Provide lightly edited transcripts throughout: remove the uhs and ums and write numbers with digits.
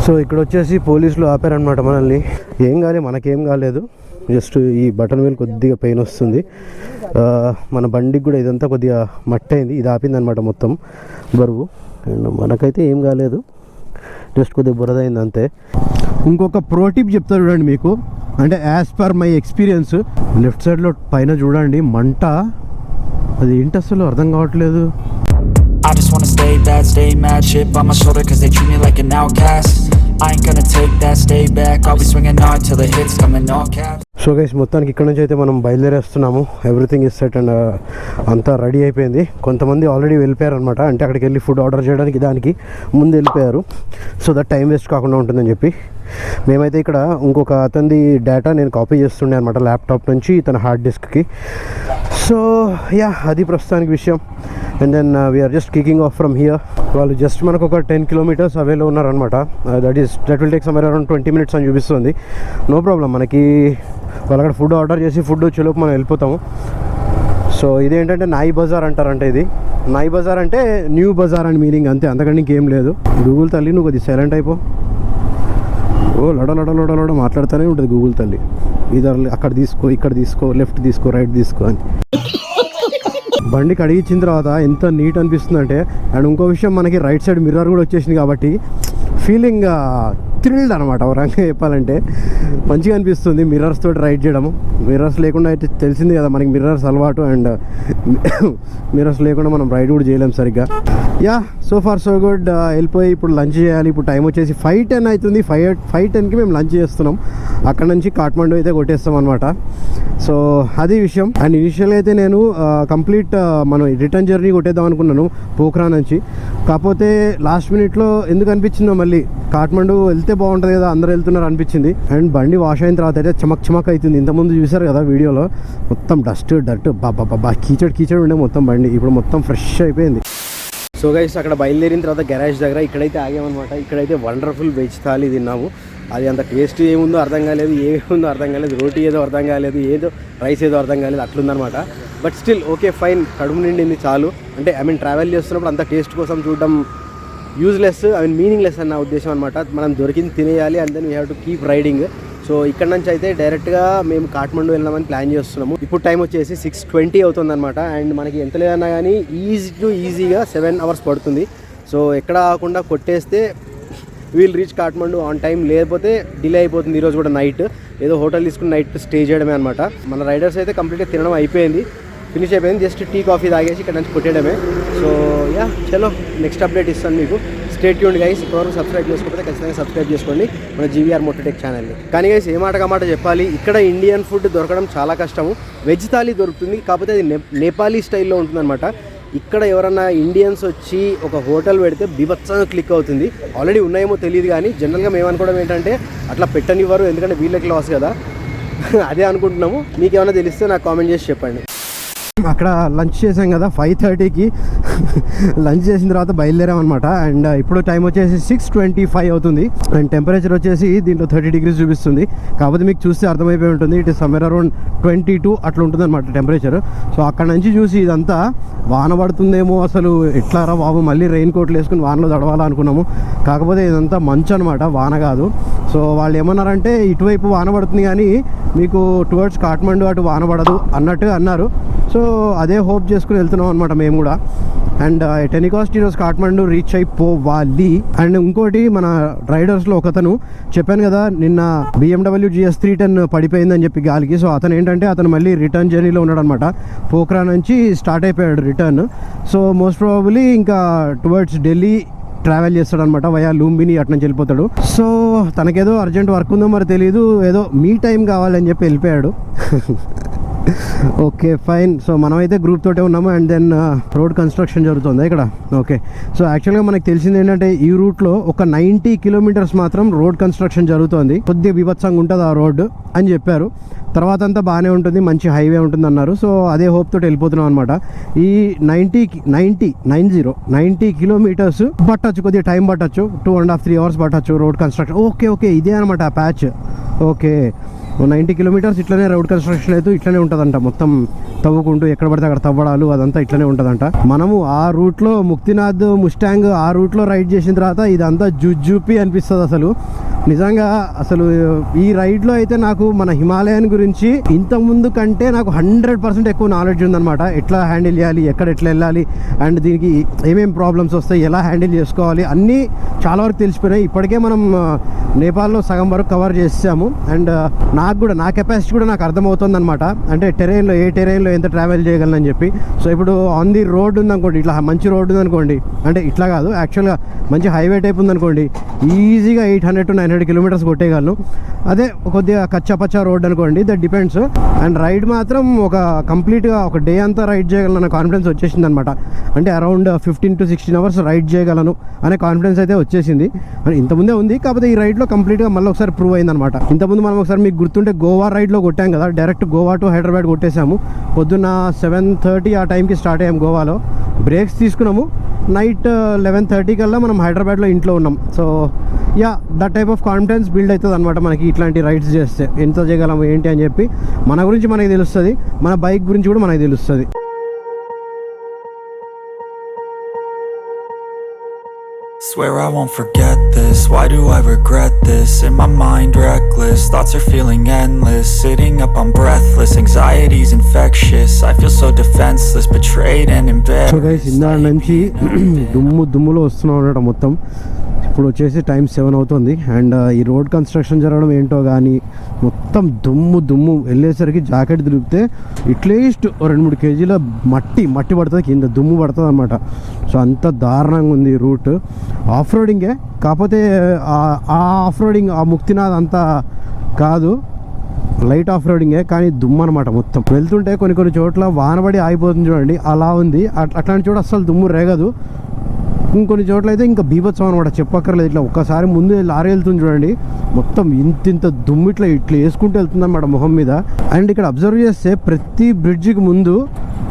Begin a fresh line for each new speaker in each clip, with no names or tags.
So ఇక్కడ వచ్చేసి పోలీసులు ఆపారనమాట మనల్ని. ఏం కాలేదు, మనకేం కాలేదు, జస్ట్ ఈ బటన్ వీల్ కొద్దిగా పెయిన్ వస్తుంది. మన బండికి కూడా ఇదంతా కొద్దిగా మట్టి అయింది, ఇది ఆపిందనమాట మొత్తం బరువు. అండ్ మనకైతే ఏం కాలేదు, జస్ట్ కొద్దిగా బురద అయింది అంతే. ఇంకొక ప్రో టిప్ చెప్తా చూడండి మీకు, అంటే as per my experience, left సైడ్లో పైన చూడండి మంట, అది ఏంటి అసలు అర్థం కావట్లేదు.
I just wanna stay bad, stay mad, shit on my shoulder cause they treat me like an outcast. I ain't gonna take that, stay back, I'll be swinging hard till the hits come in all caps.
So guys మొత్తానికి ఇక్కడ నుంచి అయితే మనం బయలుదేరేస్తున్నాము. Everything is set and అంతా ready అయిపోయింది. కొంతమంది already వెళ్ళిపోయారు అనమాట, అంటే అక్కడికి వెళ్ళి ఫుడ్ ఆర్డర్ చేయడానికి దానికి ముందు వెళ్ళిపోయారు, సో దట్ టైం వేస్ట్ కాకుండా ఉంటుందని చెప్పి. మేమైతే ఇక్కడ ఇంకొక అతనిది డేటా నేను కాపీ చేస్తుండే అనమాట ల్యాప్టాప్ నుంచి తన హార్డ్ డిస్క్కి. సో యా, అది ప్రస్తుతానికి విషయం. And then we're just kicking off from here. వాళ్ళు జస్ట్ మనకు ఒక 10 kilometers అవేలో ఉన్నారనమాట. That will take somewhere around 20 minutes అని చూపిస్తుంది. నో ప్రాబ్లం, మనకి వాళ్ళు అక్కడ ఫుడ్ ఆర్డర్ చేసి ఫుడ్ వచ్చేలోపు మనం వెళ్ళిపోతాము. సో ఇదేంటంటే నాయి బజార్ అంటారంటే, ఇది నాయి బజార్ అంటే న్యూ బజార్ అని మీనింగ్ అంతే, అంతకంటే ఇంకేం లేదు. గూగుల్ తల్లి నువ్వు కొద్దిగా సైలెంట్ అయిపో. ఓ లడ మాట్లాడుతూనే ఉంటుంది గూగుల్ తల్లి. ఇదర్ అక్కడ తీసుకో, ఇక్కడ తీసుకో, లెఫ్ట్ తీసుకో, రైట్ తీసుకో అని. బండి కడిగించిన తర్వాత ఎంత నీట్ అనిపిస్తుంది అంటే. అండ్ ఇంకో విషయం, మనకి రైట్ సైడ్ మిర్రర్ కూడా వచ్చేసింది కాబట్టి ఫీలింగ్ థ్రిల్డ్ అనమాట. ఒక రంగా చెప్పాలంటే మంచిగా అనిపిస్తుంది మిర్రర్స్ తోటి రైడ్ చేయడము. మిర్రర్స్ లేకుండా అయితే తెలిసింది కదా మనకి మిర్రర్స్ అలవాటు, అండ్ మిర్రర్స్ లేకుండా మనం రైడ్ కూడా చేయలేం సరిగ్గా. Yeah, so far so good. వెళ్ళిపోయి ఇప్పుడు లంచ్ చేయాలి. ఇప్పుడు టైం వచ్చేసి 5:10 అవుతుంది. 5:10కి మేము లంచ్ చేస్తున్నాం. అక్కడ నుంచి కాఠ్మండూ అయితే కొట్టేస్తాం అనమాట. సో అది విషయం. అండ్ ఇనిషియల్గా అయితే నేను కంప్లీట్ మనం రిటర్న్ జర్నీ కొట్టేద్దాం అనుకున్నాను పోఖ్రా నుంచి. కాకపోతే లాస్ట్ మినిట్లో ఎందుకు అనిపించిందో మళ్ళీ కాఠ్మండూ వెళ్తే బాగుంటుంది కదా, అందరూ వెళ్తున్నారు అనిపించింది. అండ్ బండి వాష్ అయిన తర్వాత అయితే చమక్ అవుతుంది. ఇంతకుముందు చూసారు కదా వీడియోలో, మొత్తం డస్ట్ బాబా కీచడ్ ఉండే మొత్తం బండి. ఇప్పుడు మొత్తం ఫ్రెష్ అయిపోయింది. సో గైస్, అక్కడ బయలుదేరిన తర్వాత గ్యారేజ్ దగ్గర ఇక్కడైతే ఆగామన్నమాట. ఇక్కడైతే వండర్ఫుల్ వెజ్ థాలీ తిన్నాము. అది అంత టేస్ట్ ఏముందో అర్థం కాలేదు, ఏముందో అర్థం కాలేదు, రోటీ ఏదో అర్థం కాలేదు, ఏదో రైస్ ఏదో అర్థం కాలేదు, అట్లుందనమాట. బట్ స్టిల్ ఓకే ఫైన్, కడుపు నిండింది చాలు. అంటే ట్రావెల్ చేస్తున్నప్పుడు అంత టేస్ట్ కోసం చూడడం యూజ్లెస్, మీనింగ్లెస్ అన్న ఉద్దేశం అనమాట. మనం దొరికింది తినేయాలి, and then we have to keep riding. So ఇక్కడ నుంచి అయితే డైరెక్ట్గా మేము కాఠ్మండూ వెళ్దామని ప్లాన్ చేస్తున్నాము. ఇప్పుడు టైం వచ్చేసి 6:20 అవుతుంది అనమాట. అండ్ మనకి ఎంత లేదన్నా కానీ ఈజీగా 7 hours పడుతుంది. సో ఎక్కడ ఆకుండా కొట్టేస్తే we'll reach Kathmandu on time, లేకపోతే డిలే అయిపోతుంది. ఈరోజు కూడా నైట్ ఏదో హోటల్ తీసుకుని నైట్ స్టే చేయడమే అనమాట. మన రైడర్స్ అయితే కంప్లీట్గా తినడం అయిపోయింది, ఫినిష్ అయిపోయింది. జస్ట్ టీ కాఫీ తాగేసి ఇక్కడ నుంచి కొట్టేయడమే. సో యా, చలో నెక్స్ట్ అప్డేట్ ఇస్తాను మీకు. Stay tuned guys. ఇప్పటివరకు సబ్స్క్రైబ్ చేసుకోకపోతే ఖచ్చితంగా సబ్స్క్రైబ్ చేసుకోండి మన GVR MotoTech ఛానల్ని. కానీ గైస్, ఏ మాట చెప్పాలి, ఇక్కడ ఇండియన్ ఫుడ్ దొరకడం చాలా కష్టము. వెజ్ థాలీ దొరుకుతుంది, కాకపోతే అది నేపాలీ స్టైల్లో ఉంటుందన్నమాట. ఇక్కడ ఎవరన్నా ఇండియన్స్ వచ్చి ఒక హోటల్ పెడితే బీభత్సంగా క్లిక్ అవుతుంది. ఆల్రెడీ ఉన్నాయేమో తెలియదు, కానీ జనరల్గా మేము అనుకోవడం ఏంటంటే అట్లా పెట్టనివ్వరు, ఎందుకంటే వీళ్ళకి లాస్ కదా. అదే అనుకుంటున్నాము. మీకు ఏమైనా తెలిస్తే నాకు కామెంట్ చేసి చెప్పండి. అక్కడ లంచ్ చేసాం కదా 5:30కి. లంచ్ చేసిన తర్వాత బయలుదేరామన్నమాట. అండ్ ఇప్పుడు టైం వచ్చేసి 6:25 అవుతుంది. అండ్ టెంపరేచర్ వచ్చేసి దీంట్లో 30 degrees చూపిస్తుంది. కాకపోతే మీకు చూస్తే అర్థమైపోయి ఉంటుంది, ఇట్ ఇస్ సమ్వేర్ అరౌండ్ 22 అట్లా ఉంటుంది అనమాట టెంపరేచర్. సో అక్కడ నుంచి చూసి ఇదంతా వాన పడుతుందేమో, అసలు ఎట్లారా బాబు, మళ్ళీ రెయిన్ కోట్లు వేసుకుని వానలో తడవాలనుకున్నాము. కాకపోతే ఇదంతా మంచు అనమాట, వాన కాదు. సో వాళ్ళు ఏమన్నారంటే ఇటువైపు వాన పడుతుంది కానీ మీకు టువర్డ్స్ కాఠ్మండూ అటు వాన పడదు అన్నట్టుగా అన్నారు. సో అదే హోప్ చేసుకుని వెళ్తున్నాం అనమాట మేము కూడా. అండ్ ఎట్ ఎనీ కాస్ట్ ఈరోజు కాఠ్మండూ రీచ్ అయిపోవాలి. అండ్ ఇంకోటి, మన రైడర్స్లో ఒకతను చెప్పాను కదా నిన్న BMW GS 310 పడిపోయిందని చెప్పి గాలికి. సో అతను ఏంటంటే అతను మళ్ళీ రిటర్న్ జర్నీలో ఉన్నాడు అనమాట. పోఖ్రా నుంచి స్టార్ట్ అయిపోయాడు రిటర్న్. సో మోస్ట్ ప్రాబబ్లీ ఇంకా టువర్డ్స్ ఢిల్లీ ట్రావెల్ చేస్తాడనమాట, వయా లుంబిని అటు నుంచి వెళ్ళిపోతాడు. సో తనకేదో అర్జెంట్ వర్క్ ఉందో మరి తెలియదు, ఏదో మీ టైం కావాలని చెప్పి వెళ్ళిపోయాడు. Okay fine. సో మనమైతే గ్రూప్ తోటే ఉన్నాము. అండ్ దెన్ రోడ్ కన్స్ట్రక్షన్ జరుగుతుంది ఇక్కడ. ఓకే, సో యాక్చువల్గా మనకు తెలిసింది ఏంటంటే ఈ రూట్లో ఒక 90 kilometers మాత్రం రోడ్ కన్స్ట్రక్షన్ జరుగుతుంది. కొద్దిగా బీభత్సంగా ఉంటుంది ఆ రోడ్డు అని చెప్పారు. తర్వాత అంతా బాగానే ఉంటుంది, మంచి హైవే ఉంటుంది అన్నారు. సో అదే హోప్ తోటి వెళ్ళిపోతున్నాం అనమాట. ఈ 90 kilometers పట్టచ్చు, కొద్దిగా టైం పట్టచ్చు, 2.5-3 hours పట్టచ్చు రోడ్ కన్స్ట్రక్షన్. ఓకే ఇదే అనమాట ఆ ప్యాచ్. ఓకే, 90 కిలోమీటర్స్ ఇట్లనే రోడ్ కన్స్ట్రక్షన్ అయితే ఇట్లనే ఉంటుందంట, మొత్తం తవ్వుకుంటూ ఎక్కడ పడితే అక్కడ తవ్వడాలు అదంతా ఇట్లనే ఉంటుందంట. మనము ఆ రూట్లో ముక్తినాథ్ ముస్టాంగ్ ఆ రూట్లో రైడ్ చేసిన తర్వాత ఇదంతా జుజ్జూపి అనిపిస్తుంది అసలు నిజంగా. అసలు ఈ రైడ్లో అయితే నాకు మన హిమాలయన్ గురించి ఇంతకుముందు కంటే నాకు 100% ఎక్కువ నాలెడ్జ్ ఉందన్నమాట. ఎట్లా హ్యాండిల్ చేయాలి, ఎక్కడ ఎట్లా వెళ్ళాలి, అండ్ దీనికి ఏమేమి ప్రాబ్లమ్స్ వస్తాయి, ఎలా హ్యాండిల్ చేసుకోవాలి అన్నీ చాలా వరకు తెలిసిపోయినాయి. ఇప్పటికే మనం నేపాల్లో సగం వరకు కవర్ చేసాము. అండ్ నాకు కూడా నా కెపాసిటీ కూడా నాకు అర్థమవుతుంది అనమాట. అంటే టెరైన్లో ఏ టెరైన్లో ఎంత ట్రావెల్ చేయగలనని చెప్పి. సో ఇప్పుడు ఆన్ ది రోడ్ ఉందనుకోండి, ఇట్లా మంచి రోడ్ ఉందనుకోండి, అంటే ఇట్లా కాదు యాక్చువల్గా మంచి హైవే టైప్ ఉందనుకోండి, ఈజీగా 800 to 900 కిలోమీటర్స్ కొట్టేయగలను. అదే కొద్దిగా కచ్చాపచ్చా రోడ్ అనుకోండి, దట్ డిపెండ్స్. అండ్ రైడ్ మాత్రం ఒక కంప్లీట్గా ఒక డే అంతా రైడ్ చేయగలను కాన్ఫిడెన్స్ వచ్చేసింది అనమాట. అంటే అరౌండ్ 15 to 16 అవర్స్ రైడ్ చేయగలను అనే కాన్ఫిడెన్స్ అయితే వచ్చేసింది. అంటే ఇంతకుముందే ఉంది, కాకపోతే ఈ రైడ్లో కంప్లీట్గా మళ్ళీ ఒకసారి ప్రూవ్ అయిందనమాట. ఇంతకుముందు మనం ఒకసారి మీకు గుర్తుంటే గోవా రైడ్లో కొట్టాం కదా, డైరెక్ట్ గోవా టు హైదరాబాద్ కొట్టేసాము. పొద్దున్న 7:30 ఆ టైంకి స్టార్ట్ అయ్యాము గోవాలో. బ్రేక్స్ తీసుకున్నాము, నైట్ 11:30 కల్లా మనం హైదరాబాద్లో ఇంట్లో ఉన్నాం. So yeah, that type of confidence build అవుతుంది అనమాట మనకి ఇట్లాంటి రైడ్స్ చేస్తే. ఎంత చేయగలము ఏంటి అని చెప్పి మన గురించి మనకి తెలుస్తుంది, మన బైక్ గురించి కూడా మనకి తెలుస్తుంది.
Swear I won't forget this, why do I regret this? In my mind reckless, thoughts are feeling endless. Sitting up I'm breathless, anxiety's infectious. I feel so defenseless, betrayed and embarrassed.
So guys, ఇందాక నుంచి దుమ్ములో వస్తున్నాం అన్నమాట మొత్తం. ఇప్పుడు వచ్చేసి time 7 అవుతుంది. And ఈ road construction జరగడం ఏంటో కానీ మొత్తం దుమ్ము వెళ్ళేసరికి జాకెట్ తిరిగితే అట్లీస్ట్ 2-3 కేజీల మట్టి పడుతుంది, కింద దుమ్ము పడుతుంది అనమాట. సో అంత దారుణంగా ఉంది రూట్. ఆఫ్ రోడింగే, కాకపోతే ఆ ఆఫ్ రోడింగ్ ఆ ముక్తినాథ్ అంతా కాదు, లైట్ ఆఫ్ రోడింగే, కానీ దుమ్ము అనమాట మొత్తం. వెళ్తుంటే కొన్ని చోట్ల వానబడి ఆగిపోతుంది చూడండి, అలా ఉంది. అట్లాంటి చోట అస్సలు దుమ్ము రేగదు. ఇంకొన్ని చోట్ల అయితే ఇంకా బీభత్సం అనమాట, చెప్పక్కర్లేదు. ఇట్లా ఒక్కసారి ముందు లారీ వెళ్తుంది చూడండి, మొత్తం ఇంత దుమ్ము ఇట్లా వేసుకుంటూ వెళ్తుంది అనమాట మొహం మీద. అండ్ ఇక్కడ అబ్జర్వ్ చేస్తే ప్రతి బ్రిడ్జికి ముందు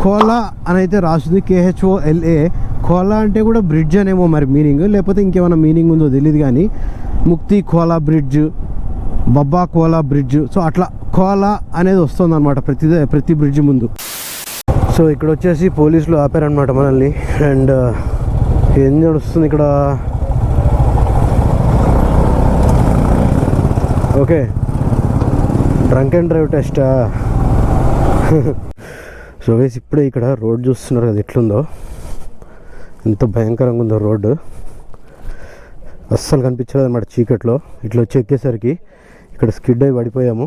కోలా అని అయితే రాస్తుంది, KHOLA. కోలా అంటే కూడా బ్రిడ్జ్ అనేమో మరి మీనింగ్, లేకపోతే ఇంకేమైనా మీనింగ్ ఉందో తెలియదు కానీ Mukti Kola bridge, Babba Kola bridge, so అట్లా కోలా అనేది వస్తుంది అనమాట ప్రతి బ్రిడ్జ్ ముందు. సో ఇక్కడ వచ్చేసి పోలీసులు ఆపారనమాట మనల్ని. అండ్ ఏం నడుస్తుంది ఇక్కడ, ఓకే డ్రంక్ అండ్ డ్రైవ్ టెస్టా. సో వేసి ఇప్పుడే ఇక్కడ రోడ్ చూస్తున్నారు కదా ఎట్లుందో, ఎంత భయంకరంగా ఉందో రోడ్డు. అస్సలు కనిపించలేదు అన్నమాట చీకట్లో. ఇట్లా వచ్చి ఎక్కేసరికి ఇక్కడ స్కిడ్ అయి పడిపోయాము,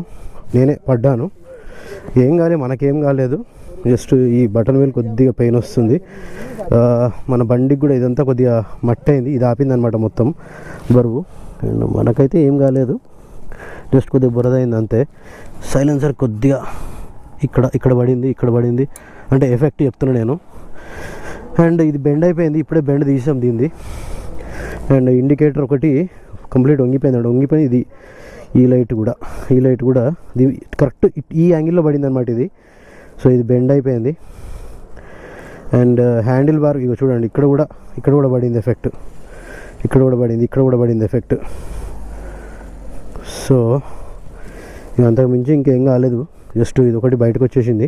నేనే పడ్డాను. ఏం కాలేదు, మనకేం కాలేదు, జస్ట్ ఈ బటన్ వీల్ కొద్దిగా పెయిన్ వస్తుంది. మన బండికి కూడా ఇదంతా కొద్దిగా మట్టి అయింది, ఇది ఆపింది అనమాట మొత్తం బరువు. అండ్ మనకైతే ఏం కాలేదు, జస్ట్ కొద్దిగా బురద అయింది అంతే. సైలెన్సర్ కొద్దిగా ఇక్కడ పడింది అంటే ఎఫెక్ట్ చెప్తున్నా నేను. అండ్ ఇది బెండ్ అయిపోయింది, ఇప్పుడే బెండ్ తీసాం దీన్ని. అండ్ ఇండికేటర్ ఒకటి కంప్లీట్ వంగిపోయింది. ఇది ఈ లైట్ కూడా కరెక్ట్ ఈ యాంగిల్లో పడింది అనమాట ఇది. సో ఇది బెండ్ అయిపోయింది. అండ్ హ్యాండిల్ బార్ ఇక చూడండి, ఇక్కడ కూడా పడింది ఎఫెక్ట్, ఇక్కడ కూడా పడింది ఎఫెక్ట్. సో ఇక అంతకు మించి ఇంకేం కాలేదు, జస్ట్ ఇది ఒకటి బయటకు వచ్చేసింది,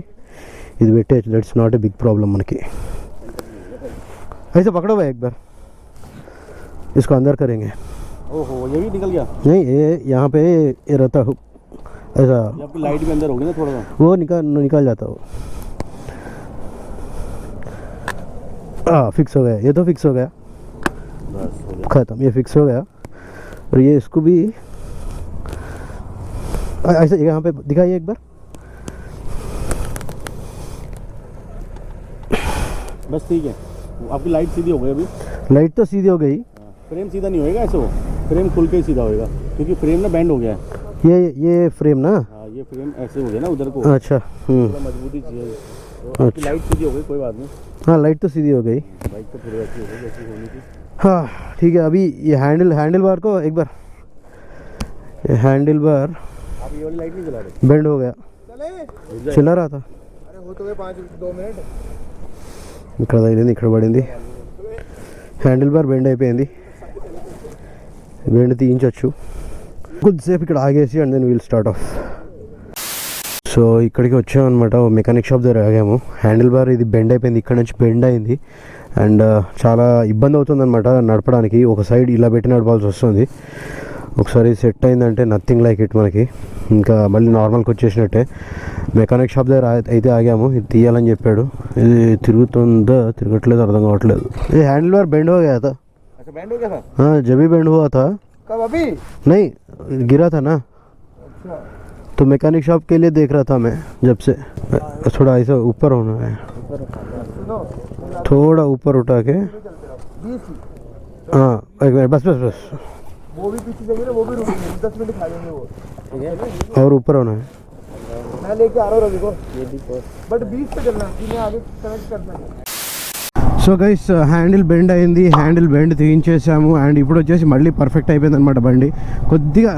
ఇది పెట్టేయచ్చు. That's not a big problem మనకి. ऐसे पकड़ो भाई एक बार, इसको अंदर करेंगे.
ओहो, ये भी निकल गया?
नहीं, ये यहाँ पे ये रहता हो ऐसा,
आपकी लाइट भी अंदर होगी ना थोड़ा सा,
वो निकल जाता हो. हाँ, फिक्स हो गया, ये तो फिक्स हो गया,
बस हो गया,
खत्म, ये फिक्स हो गया. और ये इसको भी ऐसे यहाँ पे दिखाइए एक बार.
बस ठीक है. आपकी लाइट सीधी हो गई अभी?
लाइट तो सीधी हो गई,
फ्रेम सीधा नहीं होएगा, ऐसे हो फ्रेम खुल के ही सीधा होएगा, क्योंकि फ्रेम ना बैंड हो गया है.
ये फ्रेम ना,
हाँ, ये फ्रेम ऐसे हो गया ना उधर को.
अच्छा,
थोड़ा मजबूती चाहिए. तो आपकी लाइट सीधी हो गई, कोई बात नहीं.
हाँ, लाइट तो सीधी हो गई.
बाइक तो फिर वैसी हो गई जैसी होनी थी.
हाँ ठीक है. अभी ये हैंडल बार को एक बार, ये हैंडल बार
आप ये वाली लाइट नहीं चला रहे?
बेंड हो गया, चला रहा था.
अरे हो तो गए 5-2 मिनट.
ఇక్కడ తగిలింది, ఇక్కడ పడింది. హ్యాండిల్ బార్ బెండ్ అయిపోయింది, బెండ్ తీయించవచ్చు. కొద్దిసేపు ఇక్కడ ఆగేసి and then will start off. So ఇక్కడికి వచ్చామన్నమాట, మెకానిక్ షాప్ దగ్గర ఆగాము. హ్యాండిల్ బార్ ఇది బెండ్ అయిపోయింది, ఇక్కడ నుంచి బెండ్ అయింది అండ్ చాలా ఇబ్బంది అవుతుందన్నమాట నడపడానికి. ఒక సైడ్ ఇలా పెట్టి నడపాల్సి వస్తుంది. ఒకసారి సెట్ అయిందంటే నథింగ్ లైక్ ఇట్ మనకి, ఇంకా మళ్ళీ నార్మల్కి వచ్చేసినట్టే. మెకానిక్ షాప్ దగ్గర అయితే ఆగాము, ఇది తీయాలని చెప్పాడు. ఇది తిరుగుతుందా తిరగట్లేదు అర్థం కావట్లేదు. ఇది హ్యాండిల్ బార్ బెండ్ हो गया था.
अच्छा बैंड हो गया था?
हाँ जब भी बैंड हुआ था.
कब अभी?
नहीं गिरा था ना,
अच्छा
तो मैकेनिक शॉप के लिए देख रहा था मैं जब से. थोड़ा ऐसा ऊपर होना है, थोड़ा ऊपर उठा के. हाँ एक मिनट बस बस बस.
वो भी पीछे जाएंगे ना, वो भी रुकेंगे 10 मिनट खा लेंगे वो, ठीक है?
और ऊपर होना है.
मैं लेके आ रहा हूँ रवि को, ये भी बट 20 पे चलना कि मैं आगे कनेक्ट करना है.
సో గైస్ హ్యాండిల్ బెండ్ అయింది, హ్యాండిల్ బెండ్ తీయించేసాము అండ్ ఇప్పుడు వచ్చేసి మళ్ళీ పర్ఫెక్ట్ అయిపోయింది అనమాట బండి. కొద్దిగా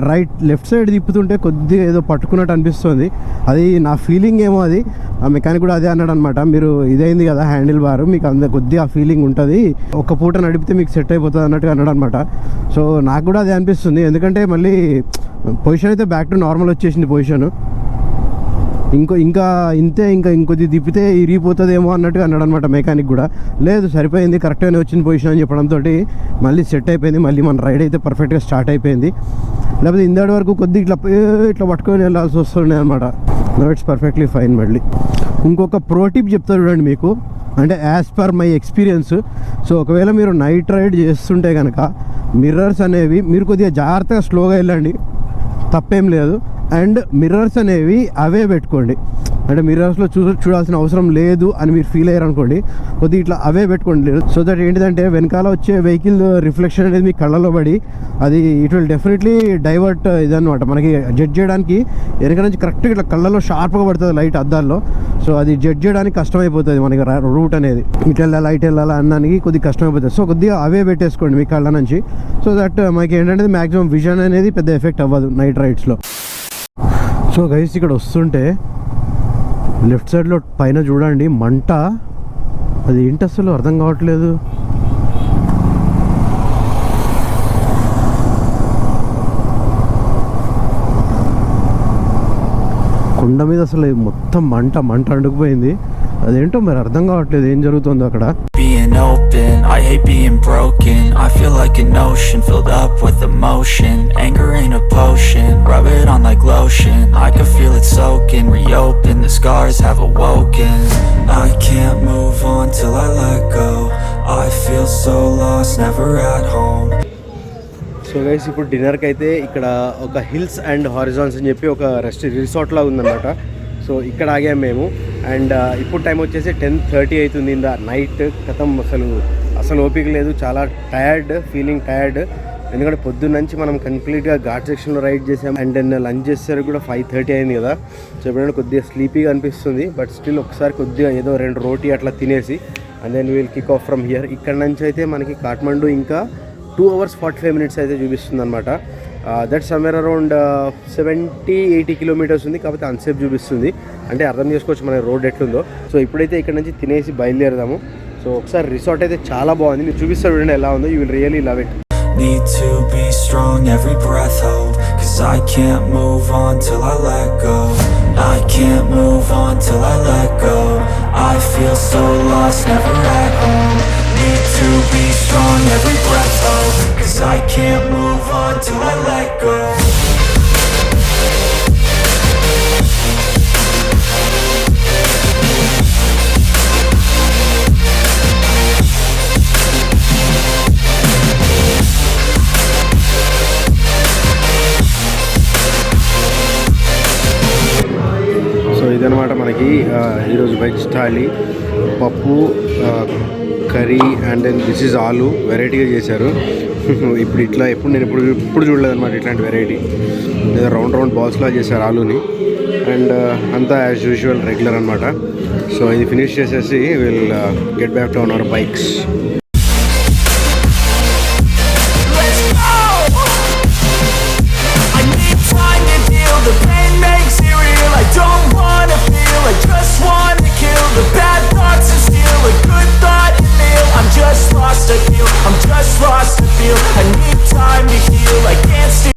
లెఫ్ట్ సైడ్ తిప్పుతుంటే కొద్దిగా ఏదో పట్టుకున్నట్టు అనిపిస్తుంది, అది నా ఫీలింగ్ ఏమో. అది ఆ మెకానిక్ కూడా అదే అన్నాడు అనమాట, మీరు ఇదైంది కదా హ్యాండిల్ బార్ మీకు కొద్దిగా ఫీలింగ్ ఉంటుంది, ఒక పూట నడిపితే మీకు సెట్ అయిపోతుంది అన్నట్టుగా అన్నాడు అనమాట. సో నాకు కూడా అదే అనిపిస్తుంది, ఎందుకంటే మళ్ళీ పొజిషన్ అయితే బ్యాక్ టు నార్మల్ వచ్చేసింది పొజిషన్. ఇంకా ఇంకొద్ది తిప్పితే ఇరిగిపోతుందేమో అన్నట్టుగా అన్నాడు అనమాట మెకానిక్ కూడా. లేదు సరిపోయింది, కరెక్ట్గానే వచ్చింది పొజిషన్ అని చెప్పడంతో మళ్ళీ సెట్ అయిపోయింది. మళ్ళీ మన రైడ్ అయితే పర్ఫెక్ట్గా స్టార్ట్ అయిపోయింది. లేకపోతే ఇందాటి వరకు కొద్దిగా ఇట్లా పట్టుకొని వెళ్ళాల్సి వస్తుండే అనమాట. No it's perfectly fine. మళ్ళీ ఇంకొక ప్రో టిప్ చెప్తారు చూడండి మీకు, అంటే as per my experience. So ఒకవేళ మీరు నైట్ రైడ్ చేస్తుంటే కనుక మిర్రర్స్ అనేవి మీరు కొద్దిగా జాగ్రత్తగా స్లోగా వెళ్ళండి, తప్పేం లేదు. అండ్ మిర్రర్స్ అనేవి అవే పెట్టుకోండి, అంటే మిర్రర్స్లో చూడాల్సిన అవసరం లేదు అని మీరు ఫీల్ అయ్యారు అనుకోండి, కొద్దిగా ఇట్లా అవే పెట్టుకోండి. సో దట్ ఏంటిదంటే వెనకాల వచ్చే వెహికల్ రిఫ్లెక్షన్ అనేది మీ కళ్ళలో పడి అది ఇట్ విల్ డెఫినెట్లీ డైవర్ట్ ఇదన్నమాట. మనకి జడ్జ్ చేయడానికి వెనక నుంచి కరెక్ట్గా ఇట్లా కళ్ళలో షార్ప్గా పడుతుంది లైట్ అద్దాల్లో. సో అది జడ్జ్ చేయడానికి కష్టమైపోతుంది మనకి రూట్ అనేది, ఇటు వెళ్ళాలా ఇటు వెళ్ళాలా అన్నానికి కొద్దిగా కష్టమైపోతుంది. సో కొద్దిగా అవే పెట్టేసుకోండి మీ కళ్ళ నుంచి, సో దట్ మనకి ఏంటంటే మ్యాక్సిమం విజన్ అనేది పెద్ద ఎఫెక్ట్ అవ్వదు నైట్ రైడ్స్లో. సో గైస్ ఇక్కడ వస్తుంటే లెఫ్ట్ సైడ్లో పైన చూడండి మంట, అది ఏంటి అసలు అర్థం కావట్లేదు. కొండ మీద అసలు మొత్తం మంట అంటుకుపోయింది, అదేంటో మరి అర్థం కావట్లేదు ఏం జరుగుతుందో అక్కడ.
Being open, I hate being broken. I feel like an ocean filled up with emotion. Anger ain't a potion, rub it on like lotion. I can feel it soaking, reopen, the scars have awoken. I can't move on till I let go. I feel so lost, never at home.
So guys ఇప్పుడు డిన్నర్కి అయితే ఇక్కడ ఒక hills and horizons అని చెప్పి ఒక resort లాగా ఉందన్నమాట. సో ఇక్కడ ఆగాము మేము అండ్ ఇప్పుడు టైం వచ్చేసి 10:30 అవుతుంది ఇన్ ద నైట్. కథం అసలు ఓపిక లేదు, చాలా ఫీలింగ్ టయర్డ్. ఎందుకంటే పొద్దున్న నుంచి మనం కంప్లీట్గా ఘాట్ సెక్షన్లో రైడ్ చేసాం అండ్ దెన్ లంచ్ చేసేసరికి కూడా 5:30 అయింది కదా. సో ఎప్పుడైనా కొద్దిగా స్లీపీగా అనిపిస్తుంది, బట్ స్టిల్ ఒకసారి కొద్దిగా ఏదో 2 రోటీ అట్లా తినేసి and then will kick off from here. ఇక్కడ నుంచి అయితే మనకి కాఠ్మండూ ఇంకా 2 hours 45 minutes అయితే చూపిస్తుంది అనమాట. దట్ సమ్వేర్ అరౌండ్ 70-80 kilometers ఉంది, కాకపోతే అన్సేఫ్ చూపిస్తుంది. అంటే అర్థం చేసుకోవచ్చు మన రోడ్ ఎట్లుందో. సో ఇప్పుడైతే ఇక్కడ నుంచి తినేసి బయలుదేరదాము. సో ఒకసారి రిసార్ట్ అయితే చాలా బాగుంది, నేను చూపిస్తాను చూడండి ఎలా ఉందో. You will really love it.
Need to be strong, every breath hold, 'cause I can't move on till I let go. I can't move on till I let go. I feel so lost, never at home. Need to be strong, every breath hold, 'cause I can't move on till I let go.
So ఇదనమాట మనకి ఈరోజు veg thali, పప్పు, curry and then this is aloo. వెరైటీగా చేశారు. నేను ఇప్పుడు చూడలేదు అనమాట ఇట్లాంటి వెరైటీ. లేదా రౌండ్ బాల్స్లా చేశారు ఆలుని అండ్ అంతా యాజ్ యూజువల్ రెగ్యులర్ అనమాట. సో ఇది ఫినిష్ చేసేసి will get back to our bikes.